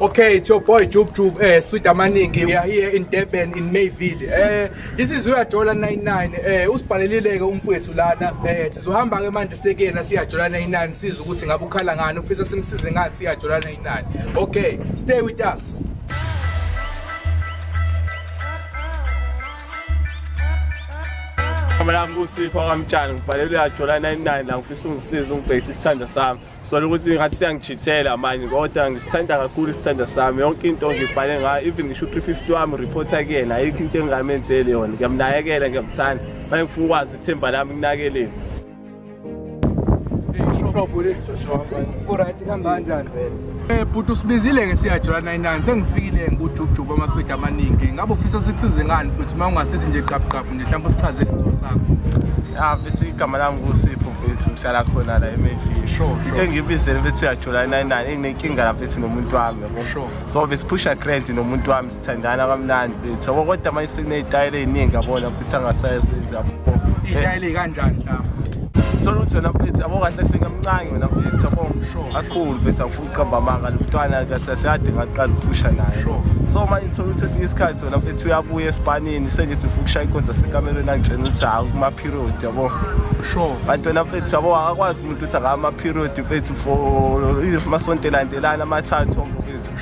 Okay, it's your boy Jub Jub, Sweet Amaningi. We are here in Durban, in Mayville. This is where $99. Usibhalelile-ke umfowethu lana. Sizohamba-ke manje sekena siya $99 siza ukuthi ngabe ukhala ngani ufisa simsize ngani siya $99. Okay, stay with us. Mina ngusipho kamtshana ngibhalelwe $99 la ngifisa ungisize ungibhekise isithanda sami. Sola ukuthi ngathi siyangijithela manje kodwa ngisithanda kakhulu isithanda sami. Yonke into ngibhale ngayo even ngisho 350 wami reporter kuyena ayikho into engamenzeli yona. Ngiyamnakekela ngiyamthanda. Manje ngifuna ukwazi ithemba lami nginakeleni. Alright kanjani vele? Bhuti usibizile-ke siya $99 sengifikile nguJubJub amaswidi amaningi. Ngabe ufisa sikusize ngani futhi uma ungasizi nje qaphaqaphu nje mhlawumbe usichazele isithombe sakho. Mfethu igama lami ngusipho mfethu ngihlala khona la eMayville. Sure. Ngibizele mfethu uya $99 enenkinga la mfethu nomuntu wami yabo. So besiphusha grant nomuntu wami sithandana kamnandi mfethu. Yabo kodwa manje sekunezitayile eziningi yabona mfethu angasayenza yabo. Izitayile kanjani la? Thola ukuthi wena mfethu abo kahle hle ngamncane wena mfethu yabo. Kakhulu mfethu angifuni uqamba amanga lomntwana kahle hle ngaqala ukuphusha naye. So manje thola ukuthi esinye isikhathi wena mfethu uyabuya esipanini sengithi ufuna ukushaya inkonzo sekamelweni angitshela ukuthi hawu kuma period yabo. Bantu wena mfethu yabo akakwazi umuntu ukuthi akama period mfethu for amasonto landelana amathathu mfethu.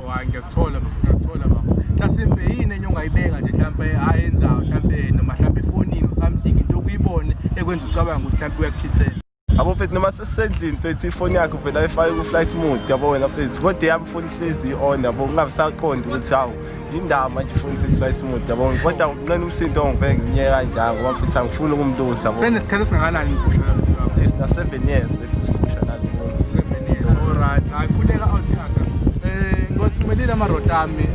Hayi ngiyakuthola baba. Mhlasimbe yini enye ongayibeka nje mhlambe ayenzayo mhlambe noma mhlambe efonini something into okuyibone ekwenza ucabanga ukuthi mhlambe uyakuchithela. Abo mfethu noma sesendlini mfethu ifoni yakho vele ayifake ku flight mode yabo wena mfethu kodwa yami ifoni ihlezi on yabo ngabisaqonda ukuthi hawu indaba manje ifoni iku flight mode yabo kodwa ukunqena umsindo ongiveke nginyeka kanjalo ngoba mfethu angifuni ukumlusa yabo. Senesikhathi singakanani uphusha lapho? Sina 7 years mfethu siphusha lapho. 7 years. Alright, ayikhuleka out yakho. Ngothumelile amarotami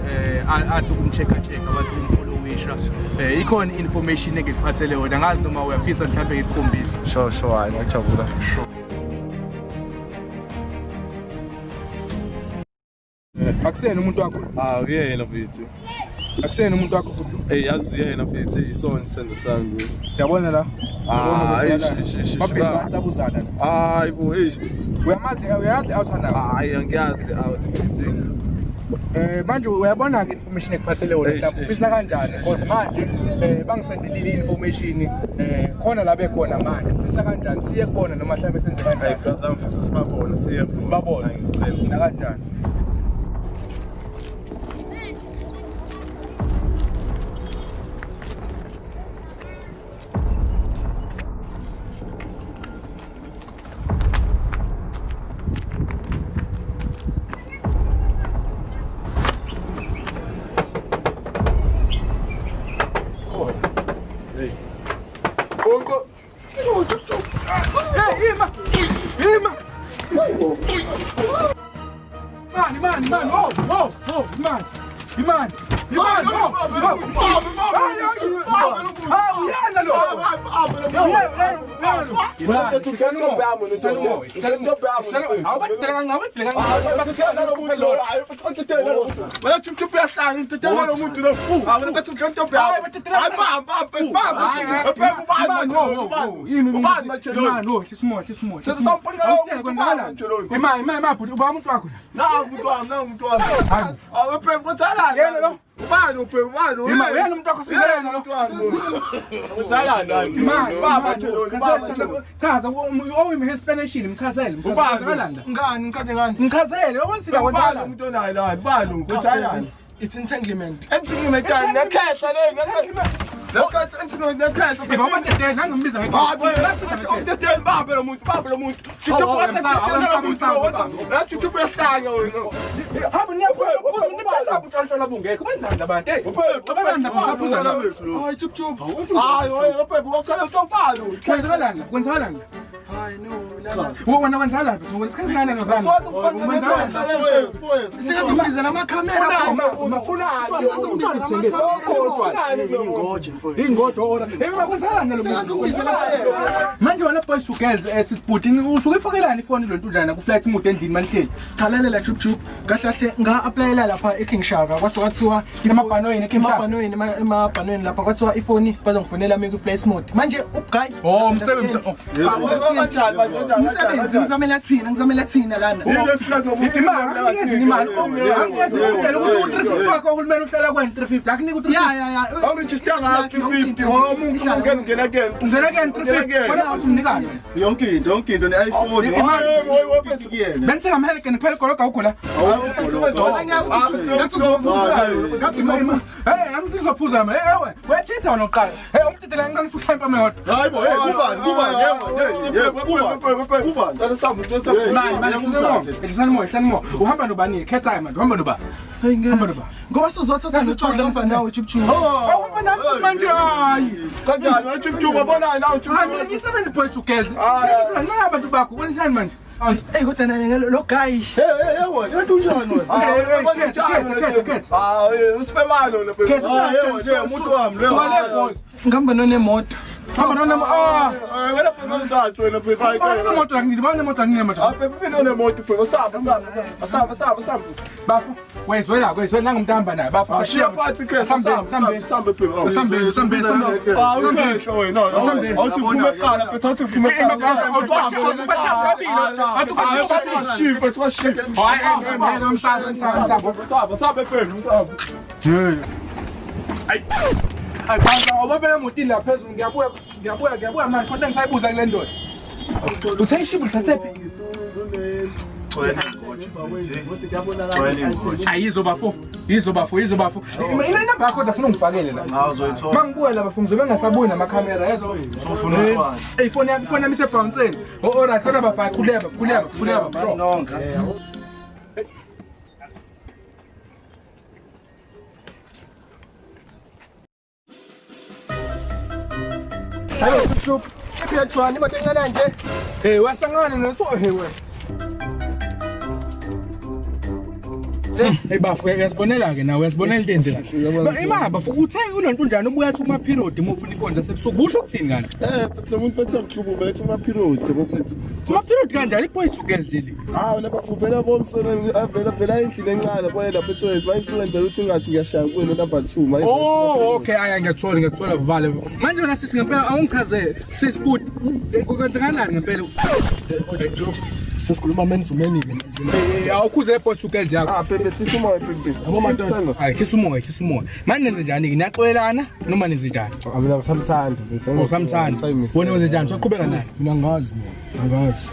athi ukumchecka bathi umfollowisha. Ikhona information engikuphathele wona ngazi noma uyafisa mhlambe ngikukhombise. Sure hayi ngiyajabula. Akusena umuntu wakho? Uyena mfethu. Akusena umuntu wakho futhi? Yazi uyena mfethu isona isithando sami. Siyabona la. Babhizi abuzana. Hayibo uyazi awusana? Hayi angiyazi out mfethu. Manje uyabona ke information ekuphathele wona mhlawumbe ufisa kanjani because manje bangisendelile information khona la bekhona manje ufisa kanjani siye kubona noma mhlawumbe senze kanjani brother mfisa sibabona sibabona ngicela kanjani. Man, Ubani ubani yena umuntu wakho sibizana lo uzalana imali baba chaza owimi explanation mchazele ngani ngichazele okwenzika kwenzala umuntu onayo la bani ngichalana it's entanglement nekhehla le mama tethe nangimbiza tethe baba lo muntu YouTube yahlanya wena hamba niyaphuza utshantshana bungekho benzani abantu abantwana baphuza la hayi Jub hayi baba ukhala utshopalo kwenzakalani hayi no wena wenzala ngesikhathi ngane nozana sikazimbiza namakhamera umafunani ingojo ora bakwenzakalani nalomuntu manje wena boys to girls sisibhutini usuke ifakelani ifoni lo ntunjana ku flight mode endlini manithe Chalele la Jub kahle kahle nga-applyela lapha eKingshaka kwathiwa emabhanoyini emabhanweni lapha kwathiwa ifoni bazongifonela mina ku-flight mode manje ubugayi umsebenzi Umsebenzi ngizamela thina lana. Imali imali angiyezi utshela ukuthi u350 wakho uhulumeni uhlala kweni 350 akunika u350 Ya. Awuthi stanga 350 umuntu ungena again. ungena ke 350 wena uthi umnikani yonke into ne-iPhone benithenga amahelican phela gologa ugula Angizophuza manje ewe wetshitha wena oqala umtitela ngicela ukuthi uhlampe amehota hayibo Mani uhamba nobani khethayo manje uhamba noba Ngoba sizothatha isitshwala ngomfana nawe Chipchuma. awuhamba nami manje hayi Kanjani wathi ubona nawe mina ngisebenza boys to girls ngizana abantu bakho kwenjani manje Hey kodwa naye lo guy. wena yathi unjani Khetha usibemalo umuntu wami lo Ngihamba nonemoto. hamba noma wena phezulu wena phezulu moto ngini manje aphe unemoto phezulu samba bafu wezwela nangumuntu hamba naye bafu ashiya phansi ke sambe phezulu sambe awukhehlo wena awuthi uphume eqala phethe awuthi uphume sambe phezulu Hayi kwanza obabele emotini la phezulu ngiyabuya manje kodwa ngisayibuza kule ndoda uthengishibule thathephi ayizobafo ina inamba yakho afuna ungifakele la mangibuya la bafu ngizobe ngasabuyi namakhamera yazo ifoni yami isebhounceni alright kodwa bafaka khuleka Hayo Chipchuma. Siyachwana imoto encane nje. Wasangana neso wena Hey bafu uyasibonela ke nawe uyasibonela into enzela. Imaba futhi uthenge kulonto njani ubuya athi uma period uma ufuna inkonzo sebusuku kusho ukuthini ngani? lo muntu phethe umhlubu bethu uma period bophethu Uma period kanjani boys to girls le. la bafuvela bomsona vela endlini encane boye lapho etshoyethu bayisuwenza ukuthi ingathi ngiyashaya kuwena number 2 Oh okay aya ngiyathola vale. Manje wena sisi ngempela awungichazele sisiput kwenzakalani ngempela? Sesikhuluma menzumeni ke. Awukhuze boys to girls yakho. Pepe sisumoya Pepe Yabo madoda. Hayi sisumoya. Manje nenze njani ke niyaxolelana noma nenze njani? Mina ngisamthanda Usamthanda. Wena wenze njani? Soqhubeka naye. Mina ngazi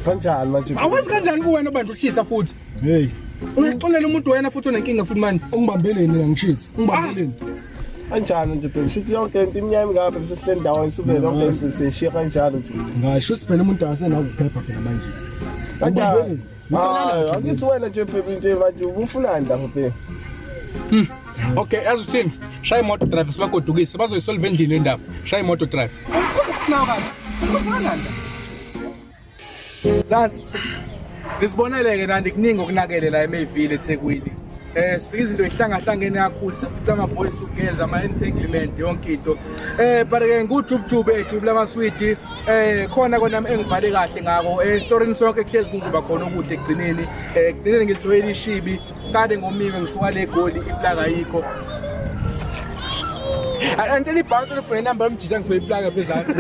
kanjani manje Awazi kanjani kuwena abantu uthisa futhi? Hey, Uyixolela umuntu wena futhi onenkinga futhi manje. ungibambeleni mina ngishithi. Ungibambeleni. kanjani nje Pepe shithi yonke into imnyama ngapha besihleli ndawo isubele lonke sishiya kanjalo nje Ngasho ukuthi phela umuntu asenawo ukuphepha phela manje. kanjani akithi wena nje Pepe nje manje ufunani lapho Pepe Okay, yazi uthini? Shaya imoto driver sibagodukise bazoyisolve endlini endaba. Shaya imoto driver. Nawo kahle. Kuthananda. That's Lisiboneleke nandi kuningi okunakele la eMayville eThekwini. Sifika izinto ihlangahlangene kakhulu futhi ama boys to girls ama entanglement yonke into. But ke ngujubjube ethu lamaswidi khona kona engivale kahle ngako storyini sonke kuhlezi kuzoba khona okuhle egcineni. Egcineni ngithoyela ishibi kade ngomiwe ngisuka le goli iplaga yikho. Until ibhanti lefuna inamba yomjija ngifuna iplaga phezansi.